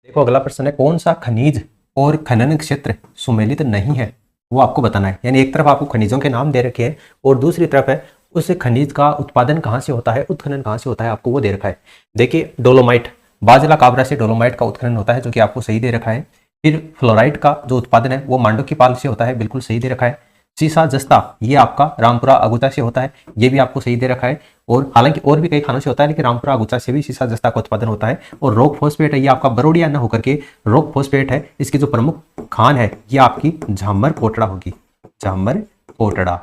देखो अगला प्रश्न है, कौन सा खनिज और खनन क्षेत्र सुमेलित नहीं है, वो आपको बताना है। यानी एक तरफ आपको खनिजों के नाम दे रखे हैं और दूसरी तरफ है उस खनिज का उत्पादन कहाँ से होता है, उत्खनन कहाँ से होता है, आपको वो दे रखा है। देखिए डोलोमाइट, बाजला काबरा से डोलोमाइट का उत्खनन होता है, जो कि आपको सही दे रखा है। फिर फ्लोराइट का जो उत्पादन है वो मांडो की पाल से होता है, बिल्कुल सही दे रखा है। सीसा जस्ता ये आपका रामपुरा अगुचा से होता है, ये भी आपको सही दे रखा है। और हालांकि और भी कई खानों से होता है, लेकिन रामपुरा अगुचा से भी सीसा जस्ता का उत्पादन होता है। और रॉक फॉस्फेट है, ये आपका बरोडिया न होकर के रॉक फॉस्फेट है। इसकी जो प्रमुख खान है ये आपकी झामर कोटड़ा होगी, झामर कोटड़ा।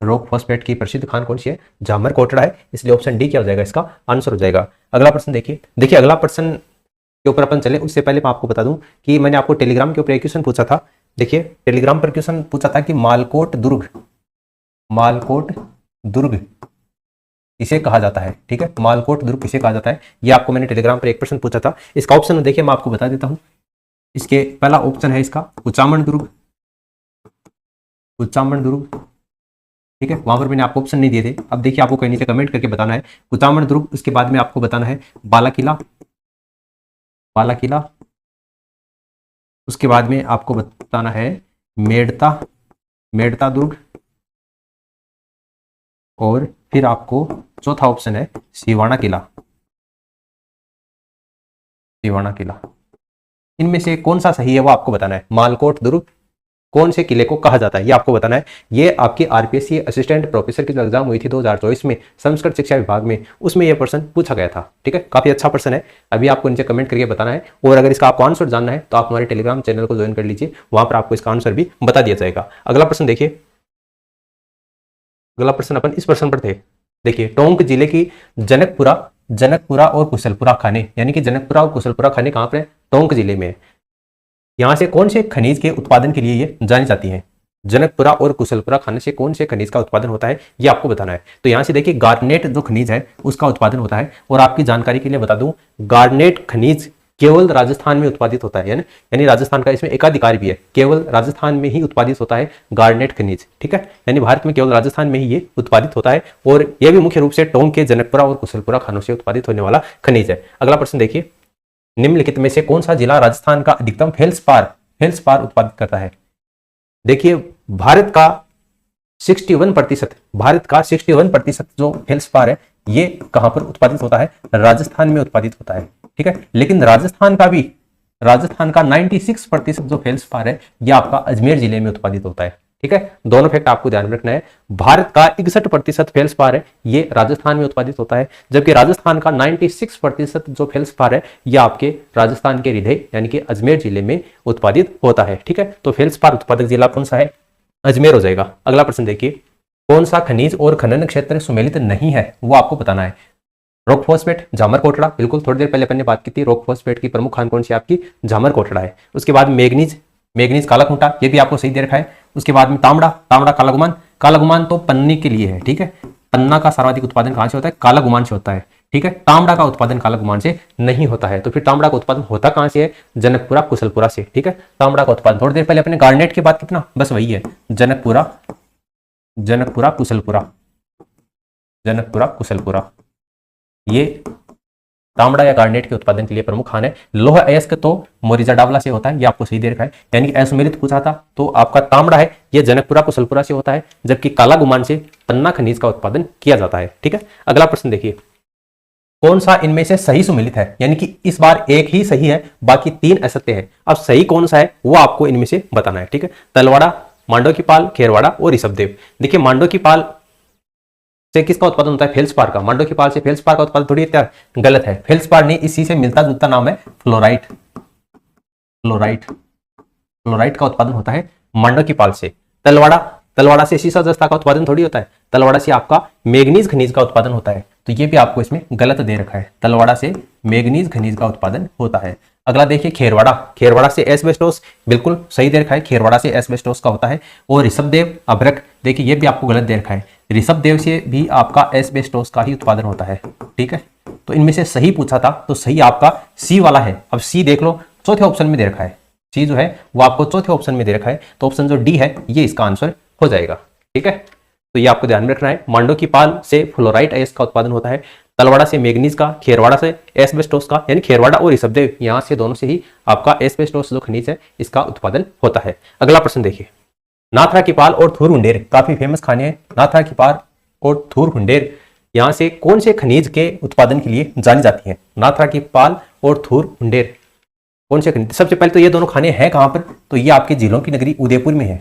रॉक फॉस्फेट की प्रसिद्ध खान कौन सी है, झामर कोटड़ा है, इसलिए ऑप्शन डी क्या हो जाएगा, इसका आंसर हो जाएगा। अगला प्रश्न देखिए अगला प्रश्न के ऊपर अपन चले उससे पहले मैं आपको बता दूं कि मैंने आपको टेलीग्राम के ऊपर एक क्वेश्चन पूछा था। देखिए टेलीग्राम पर क्वेश्चन पूछा था कि मालकोट दुर्ग इसे कहा जाता है। ठीक है, मालकोट दुर्ग किसे कहा जाता है, ये आपको मैंने टेलीग्राम पर एक प्रश्न पूछा था। इसका ऑप्शन देखिए मैं आपको बता देता हूं। इसके पहला ऑप्शन है इसका कुचामन दुर्ग, ठीक है, वहां पर मैंने आपको ऑप्शन नहीं दिए थे। अब देखिए आपको कहीं नीचे कमेंट करके बताना है कुचामन दुर्ग। उसके बाद में आपको बताना है बालाकिला, उसके बाद में आपको बताना है मेड़ता दुर्ग, और फिर आपको चौथा ऑप्शन है सिवाना किला। इनमें से कौन सा सही है वो आपको बताना है। मालकोट दुर्ग कौन से किले को कहा जाता है ये आपको बताना है। ये आपकी आरपीएससी असिस्टेंट प्रोफेसर की जो एग्जाम हुई थी 2024 में संस्कृत शिक्षा विभाग में, उसमें यह प्रश्न पूछा गया था। ठीक है, काफी अच्छा प्रश्न है। अभी आपको नीचे कमेंट करके बताना है, और अगर इसका आपको आंसर जानना है तो आप हमारे टेलीग्राम चैनल को ज्वाइन कर लीजिए, वहां पर आपको इसका आंसर भी बता दिया जाएगा। अगला प्रश्न देखिए, अगला प्रश्न अपन इस प्रश्न पर थे। देखिए टोंक जिले की जनकपुरा और कुशलपुरा खाने, यानी कि जनकपुरा और कुशलपुरा खाने कहां पर है, टोंक जिले में। यहां से कौन से खनिज के उत्पादन के लिए ये जानी जाती हैं। जनकपुरा और कुशलपुरा खाने से कौन से खनिज का उत्पादन होता है ये आपको बताना है। तो यहां से देखिए गार्नेट जो खनिज है उसका उत्पादन होता है। और आपकी जानकारी के लिए बता दूं, गार्नेट खनिज केवल राजस्थान में उत्पादित होता है, यानी राजस्थान का इसमें एकाधिकार भी है, केवल राजस्थान में ही उत्पादित होता है गार्नेट खनिज। ठीक है, यानी भारत में केवल राजस्थान में ही ये उत्पादित होता है, और यह भी मुख्य रूप से टोंक के जनकपुरा और कुशलपुरा खानों से उत्पादित होने वाला खनिज है। अगला प्रश्न देखिए, निम्नलिखित में से कौन सा जिला राजस्थान का अधिकतम फेल्सपार उत्पादित करता है। देखिए भारत का 61% जो फेल्सपार है ये कहां पर उत्पादित होता है, राजस्थान में उत्पादित होता है। ठीक है, लेकिन राजस्थान का 96% जो फेल्सपार है ये आपका अजमेर जिले में उत्पादित होता है। ठीक है, दोनों फैक्ट आपको ध्यान में रखना है। भारत का 61% फेल्सपार है ये राजस्थान में उत्पादित होता है, जबकि राजस्थान का 96% जो फेल्सपार है ये आपके राजस्थान के हृदय यानी कि अजमेर जिले में उत्पादित होता है। ठीक है, तो फेल्सपार उत्पादक जिला कौन सा है, अजमेर हो जाएगा। अगला प्रश्न देखिए, कौन सा खनिज और खनन क्षेत्र सुमेलित नहीं है वो आपको बताना है। रॉक फॉस्फेट, झामर कोटड़ा, बिल्कुल थोड़ी देर पहले अपन ने बात की थी, रॉक फॉस्फेट की प्रमुख खान कौन सी आपकी, झामर कोटड़ा है। उसके बाद मैग्नीज काला खूंटा, ये भी आपको सही दे रखा है। उसके बाद में तांबड़ा काला गुमान तो पन्ने के लिए है। ठीक है, पन्ना का सर्वाधिक उत्पादन कहां से होता है, काला गुमान से होता है। ठीक है, तांबड़ा का उत्पादन काला गुमान से नहीं होता है। तो फिर तांबड़ा का उत्पादन होता कहां से है, जनकपुरा कुशलपुरा से। ठीक है, तांबड़ा का उत्पादन थोड़ी देर पहले अपने गार्नेट की बात कितना, बस वही है, जनकपुरा कुशलपुरा, ये तांबड़ा या गार्नेट के उत्पादन के लिए प्रमुख खान है। लोह अयस्क तो मोरिजा डावला से होता है, ये आपको सही दे रखा है। यानी कि असुमेलित पूछा था तो आपका तांबड़ा है ये जनकपुरा कुशलपुरा से होता है, जबकि काला गुमान से पन्ना खनिज का उत्पादन किया जाता है। ठीक है, अगला प्रश्न देखिए, कौन सा इनमें से सही सुमेलित है, यानी कि इस बार एक ही सही है, बाकी 3 असत्य है। अब सही कौन सा है वो आपको इनमें से बताना है। ठीक है, तलवाड़ा, मांडो की पाल, खेरवाड़ा और ऋषभदेव। देखिए मांडो की पाल से किसका उत्पादन होता है, फेल्सपार का। मांडो की पाल से फेल्सपार का उत्पादन थोड़ी गलत है, फेल्सपार नहीं, इसी से मिलता जुलता नाम है फ्लोराइट का उत्पादन होता है मांडो की पाल से। तलवाड़ा से सीसा जस्ता का उत्पादन थोड़ी होता है, तलवाड़ा से आपका मैग्नीज खनिज का उत्पादन होता है। तो ये भी आपको इसमें गलत दे रखा है, तलवाड़ा से मैग्नीज खनिज का उत्पादन होता है। अगला देखिए खेरवाड़ा से एस्बेस्टोस, बिल्कुल सही दे रखा है, खेरवाड़ा से एस्बेस्टोस का होता है। और ऋषभदेव अभ्रक, देखिए ये भी आपको गलत दे रखा है, ऋषभदेव से भी आपका एस्बेस्टोस का ही उत्पादन होता है। ठीक है, तो इनमें से सही पूछा था तो सही आपका सी वाला है। अब सी देख लो, चौथे ऑप्शन में दे रखा है, सी जो है वो आपको चौथे ऑप्शन में दे रखा है, तो ऑप्शन जो डी है ये इसका आंसर हो जाएगा। ठीक है, तो ये आपको ध्यान में रखना है। मांडो की पाल से फ्लोराइट अयस्क का उत्पादन होता है, तलवाड़ा से मैग्नीज का, खेरवाड़ा से एस्बेस्टोस का, यानी खेरवाड़ा और ऋषभदेव यहाँ से दोनों से ही आपका एस्बेस्टोस जो खनिज है इसका उत्पादन होता है। अगला प्रश्न देखिए, नाथरा की पाल और थूर हुंडेर काफी फेमस खाने हैं। नाथरा की पाल और थूर हुंडेर यहाँ से कौन से खनिज के उत्पादन के लिए जानी जाती है? नाथरा की पाल और थूर हुंडेर कौन से खनिज? सबसे पहले तो ये दोनों खाने हैं कहां पर? तो ये आपके जिलों की नगरी उदयपुर में है।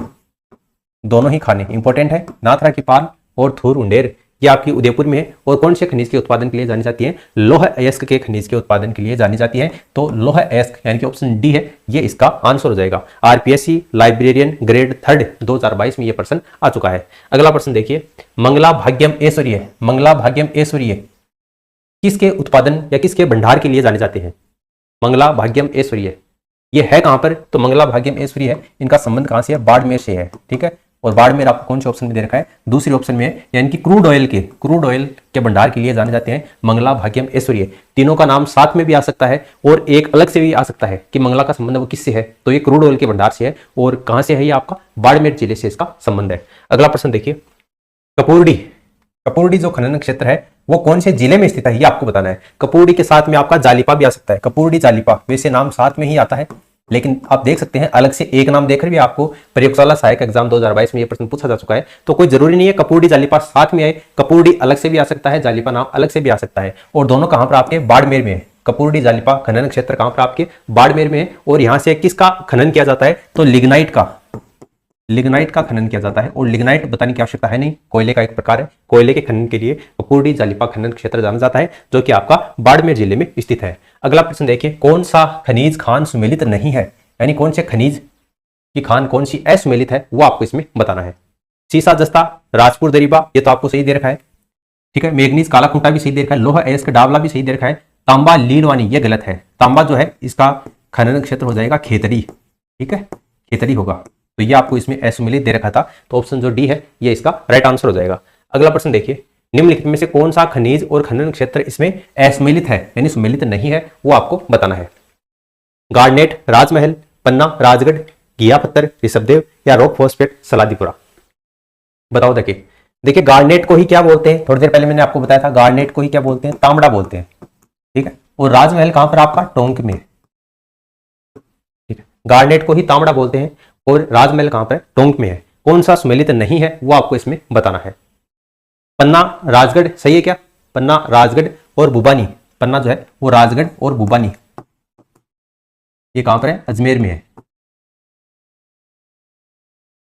दोनों ही खाने इंपॉर्टेंट है। नाथरा की पाल और थूर हुंडेर ये आपकी उदयपुर में है। और कौन से खनिज के उत्पादन के लिए जानी जाती है? लौह अयस्क के खनिज के उत्पादन के लिए जानी जाती है। तो लौह अयस्क यानी कि ऑप्शन डी है ये इसका आंसर हो जाएगा। आरपीएससी लाइब्रेरियन ग्रेड 3 2022 में ये प्रश्न आ चुका है। अगला प्रश्न देखिए, मंगला भाग्यम ऐश्वर्य, मंगला भाग्यम ऐश्वर्य किसके उत्पादन या किसके भंडार के लिए जाने जाते हैं? मंगला भाग्यम ऐश्वर्य ये है कहां पर? तो मंगला भाग्यम ऐश्वर्य है, इनका संबंध कहां से है? बाड़मेर से है। ठीक है, और बाड़मेर आपको कौन से ऑप्शन में दे रखा है? दूसरे ऑप्शन में है, यानी कि क्रूड ऑयल के भंडार के लिए जाने जाते हैं मंगला भाग्यम ऐश्वर्य। तीनों का नाम साथ में भी आ सकता है और एक अलग से भी आ सकता है कि मंगला का संबंध वो किससे है? तो ये क्रूड ऑयल के भंडार से है। और कहां से है? ये आपका बाड़मेर जिले से इसका संबंध है। अगला प्रश्न देखिए, कपूरडी, कपूरडी जो खनन क्षेत्र है वो कौन से जिले में स्थित है? ये आपको बताना है। कपूरडी के साथ में आपका जालिपा भी आ सकता है। कपूरडी जालिपा वैसे नाम साथ में ही आता है, लेकिन आप देख सकते हैं अलग से एक नाम देखकर भी आपको प्रयोगशाला सहायक एग्जाम 2022 में यह प्रश्न पूछा जा चुका है। तो कोई जरूरी नहीं है कपूरडी जालिपा साथ में आए, कपूरडी अलग से भी आ सकता है, जालिपा नाम अलग से भी आ सकता है। और दोनों कहां पर? आपके बाड़मेर में है। कपूरडी जालिपा खनन क्षेत्र कहां पर? आपके बाड़मेर में है। और यहां से किसका खनन किया जाता है? तो लिग्नाइट का खनन किया जाता है। और लिग्नाइट बताने की आवश्यकता है नहीं, कोयले का एक प्रकार है। कोयले के खनन के लिए कपूरडी जालिपा खनन क्षेत्र जाना जाता है, जो कि आपका बाड़मेर जिले में स्थित है। अगला प्रश्न देखिए, कौन सा खनिज खान सुमेलित नहीं है? यानी कौन से खनिज की खान कौन सी असुमेलित है वो आपको इसमें बताना है। सीसा जस्ता, राजपुर दरीबा ये तो आपको सही दे रखा है। ठीक है, मैग्नीज काला खूंटा भी सही दे रखा है। लोहा अयस्क डावला भी सही दे रखा है। तांबा लीलवानी ये गलत है। तांबा जो है इसका खनन क्षेत्र हो जाएगा खेतरी। ठीक है, खेतरी होगा। तो ये आपको इसमें असुमेलित दे रखा था, तो ऑप्शन जो डी है ये इसका राइट आंसर हो जाएगा। अगला प्रश्न देखिए, निम्नलिखित में से कौन सा खनिज और खनन क्षेत्र इसमें असुमेलित है यानी सुमेलित नहीं है वो आपको बताना है। गार्नेट, राजमहल, पन्ना, राजगढ़, घिया पत्थर, ऋषभदेव या रॉक फॉस्फेट, सलादीपुरा। बताओ। देखिए गार्नेट को ही क्या बोलते हैं? थोड़ी देर पहले मैंने आपको बताया था गार्नेट को ही क्या बोलते हैं? तांबड़ा बोलते हैं। ठीक है, और राजमहल कहां पर? आपका टोंक में। ठीक है, गार्नेट को ही तांबड़ा बोलते हैं और राजमहल कहां पर? टोंक में है। कौन सा सुमेलित नहीं है वो आपको इसमें बताना है। पन्ना, राजगढ़ सही है क्या? पन्ना, राजगढ़ और बुबानी। पन्ना जो है वो राजगढ़ और बुबानी ये कहां पर है? अजमेर में है।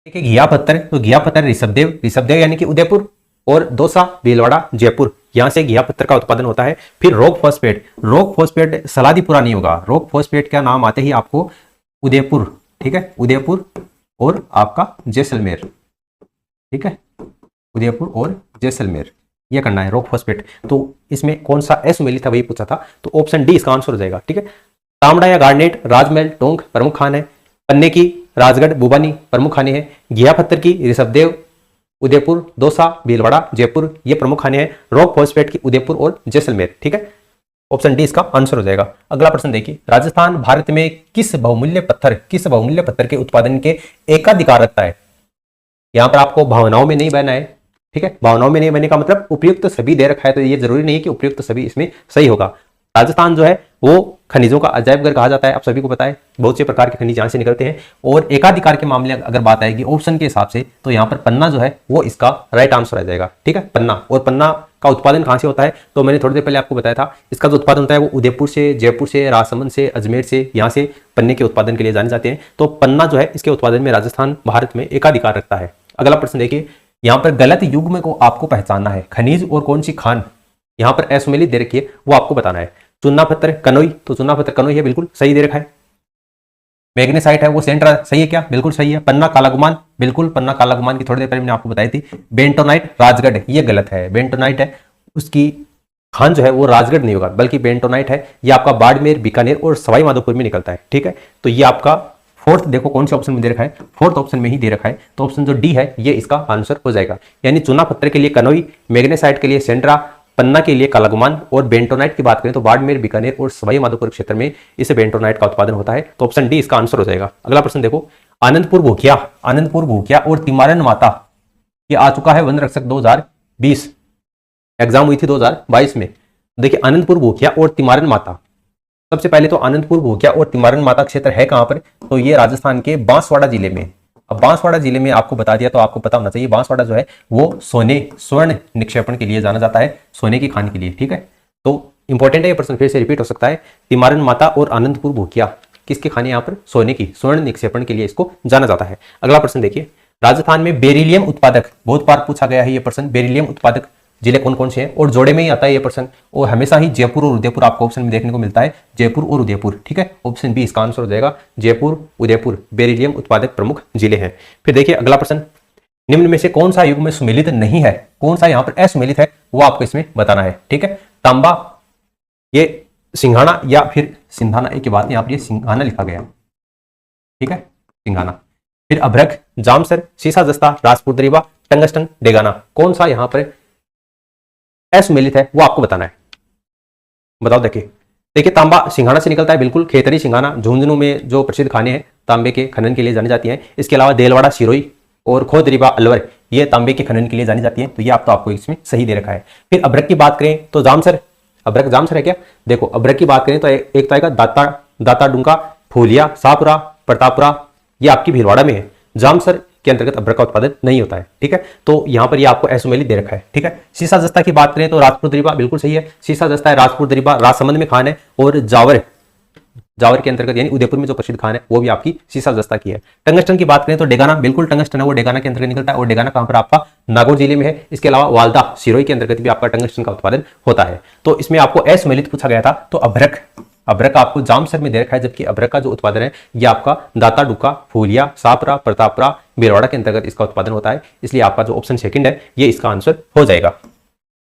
ठीक है, घिया पत्थर, तो घिया पत्थर ऋषभदेव यानी कि उदयपुर, और दौसा भीलवाड़ा जयपुर, यहां से घिया पत्थर का उत्पादन होता है। फिर रॉक फॉस्फेट सलादीपुरा नहीं होगा। रॉक फॉस्फेट का नाम आते ही आपको उदयपुर। ठीक है, उदयपुर और आपका जैसलमेर। ठीक है, उदयपुर और जैसलमेर ये करना है रॉक फॉस्फेट। तो इसमें कौन सा असुमेलित था वही पूछा था, तो ऑप्शन डी इसका आंसर हो जाएगा। ठीक है, तांबड़ा या गार्नेट, राजमहल, टोंक प्रमुख खान है। पन्ने की राजगढ़ बुबानी प्रमुख खाने हैं। घिया पत्थर की ऋषभदेव, उदयपुर, दौसा भीलवाड़ा जयपुर ये प्रमुख खाने हैं। रॉक फॉस्फेट की उदयपुर और जैसलमेर। ठीक है, ऑप्शन डी इसका आंसर हो जाएगा। अगला प्रश्न देखिए, राजस्थान भारत में किस बहुमूल्य पत्थर के उत्पादन के एकाधिकार रखता है? यहां पर आपको भावनाओं में नहीं बहना है। ठीक है, भावनाओं में नहीं बहने का मतलब उपयुक्त सभी दे रखा है, तो ये जरूरी नहीं है कि उपयुक्त सभी इसमें सही होगा। राजस्थान जो है वो खनिजों का अजायब घर कहा जाता है, आप सभी को पता है। बहुत से प्रकार के खनिज यहां से निकलते हैं। और एकाधिकार के मामले अगर बात आएगी ऑप्शन के हिसाब से, तो यहां पर पन्ना जो है वो इसका राइट आंसर आ जाएगा। ठीक है, पन्ना। और पन्ना का उत्पादन कहां से होता है? तो मैंने थोड़ी देर पहले आपको बताया था, इसका जो उत्पादन होता है वो उदयपुर से, जयपुर से, राजसमंद से, अजमेर से, यहाँ से पन्ने के उत्पादन के लिए जाने जाते हैं। तो पन्ना जो है इसके उत्पादन में राजस्थान भारत में एकाधिकार रखता है। अगला प्रश्न देखिए, यहाँ पर गलत युग्म को आपको पहचानना है। खनिज और कौन सी खान यहाँ पर असुमेलित दे रखी है वो आपको बताना है। चुन्ना पत्थर कनोई, तो चुन्ना पत्थर कनोई है, बिल्कुल सही दे रखा है। मैग्नेसाइट है वो सेंट्रा, सही है क्या? बिल्कुल सही है। पन्ना कालागुमान, बिल्कुल पन्ना कालागुमान की थोड़ी देर पहले मैंने आपको बताई थी। बेंटोनाइट राजगढ़, ये गलत है। बेंटोनाइट है उसकी खान जो है वो राजगढ़ नहीं होगा, बल्कि बेंटोनाइट है ये आपका बाड़मेर, बीकानेर और सवाई माधोपुर में निकलता है। ठीक है, तो ये आपका फोर्थ, देखो कौन से ऑप्शन में दे रखा है? फोर्थ ऑप्शन में ही दे रखा है। तो ऑप्शन जो डी है ये इसका आंसर हो जाएगा। यानी चूना पत्थर के लिए कनोई, मैग्नेसाइट के लिए सेंट्रा, पन्ना के लिए कालागुमान और बेंटोनाइट की बात करें तो बाड़मेर, बीकानेर और सवाई माधोपुर क्षेत्र में इस बेंटोनाइट का उत्पादन होता है। तो ऑप्शन डी इसका आंसर हो जाएगा। अगला प्रश्न देखो, आनंदपुर भूकिया और तिमारन माता ये आ चुका है वन रक्षक 2020 एग्जाम हुई थी 2022 में। देखिए आनंदपुर भूखिया और तिमारन माता, सबसे पहले तो आनंदपुर भूखिया और तिमारन माता क्षेत्र है कहां पर, तो ये राजस्थान के बांसवाड़ा जिले में। अब बांसवाड़ा जिले में आपको बता दिया तो आपको पता होना चाहिए, बांसवाड़ा जो है वो स्वर्ण निक्षेपण के लिए जाना जाता है, सोने की खान के लिए, ठीक है। तो इंपॉर्टेंट है ये प्रश्न, फिर से रिपीट हो सकता है। तिमारन माता और आनंदपुर भूखिया किसके खाने, यहाँ पर सोने की, स्वर्ण निक्षेपण के लिए इसको जाना जाता है। अगला प्रश्न देखिए, राजस्थान में बेरिलियम उत्पादक, बहुत बार पूछा गया है ये प्रश्न, बेरिलियम उत्पादक जिले कौन कौन से हैं, और जोड़े में ही आता है ये प्रश्न, और हमेशा ही जयपुर और उदयपुर आपको ऑप्शन में देखने को मिलता है, जयपुर और उदयपुर, ठीक है। ऑप्शन बी इसका आंसर हो जाएगा, जयपुर उदयपुर बेरिलियम उत्पादक प्रमुख जिले हैं। फिर देखिए अगला प्रश्न, निम्न में से कौन सा युग में सुमेलित नहीं है, कौन सा यहाँ पर असुमेलित है वो आपको इसमें बताना है, ठीक है। तांबा, ये सिंघाना या फिर सिंधाना, एक बात यहाँ पर ये सिंघाना लिखा गया, ठीक है, सिंघाना। फिर अभ्रक, जामसर, सीसा जस्ता, राजपूत दरिबा, टंगस्टन, डेगाना, कौन सा यहाँ पर असुमेलित है वो आपको बताना है, बताओ। देखिए तांबा सिंघाना से निकलता है, बिल्कुल। खेतरी सिंघाना झुंझुनू में जो प्रसिद्ध खाने हैं तांबे के खनन के लिए जानी जाती हैं। इसके अलावा देलवाड़ा सिरोही और खोदरीबा अलवर ये तांबे के खनन के लिए जानी जाती हैं, तो ये आप तो आपको इसमें सही दे रखा है। फिर अभ्रक की बात करें तो जामसर, अभ्रक जामसर है क्या, देखो अभ्रक की बात करें तो एक तो आएगा दाता डुंका, फूलिया, शाहपुरा, प्रतापपुरा, ये आपकी भीलवाड़ा में है। जामसर के अंतर्गत अभ्रक का उत्पादन नहीं होता है, ठीक है। तो यहां पर ये आपको असुमेलित दे रखा है, ठीक है। सीसा जस्ता की बात करें तो राजपूत दरिबा, बिल्कुल सही है, सीसा जस्ता है, राजपूत दरिबा राजसमंद में खान है, और जावर के अंतर्गत यानी उदयपुर में जो प्रसिद्ध खान है वो भी आपकी सीसा जस्ता की है। टंगस्टन की बात करें तो डेगाना, बिल्कुल टंगस्टन है वो डेगाना के अंतर्गत निकलता है, और डेगाना कहां पर आपका नागौर जिले में है। इसके अलावा वालदा सिरोही के अंतर्गत भी आपका टंगस्टन का उत्पादन होता है। तो इसमें आपको असुमेलित पूछा गया था, तो अभ्रक आपको जामसर में दे रखा है, जबकि अभ्रक का जो उत्पादन है ये आपका दाता डुका, फूलिया, शाहपुरा, प्रतापपुरा, भीलवाड़ा के अंतर्गत इसका उत्पादन होता है। इसलिए आपका जो ऑप्शन सेकंड है ये इसका आंसर हो जाएगा।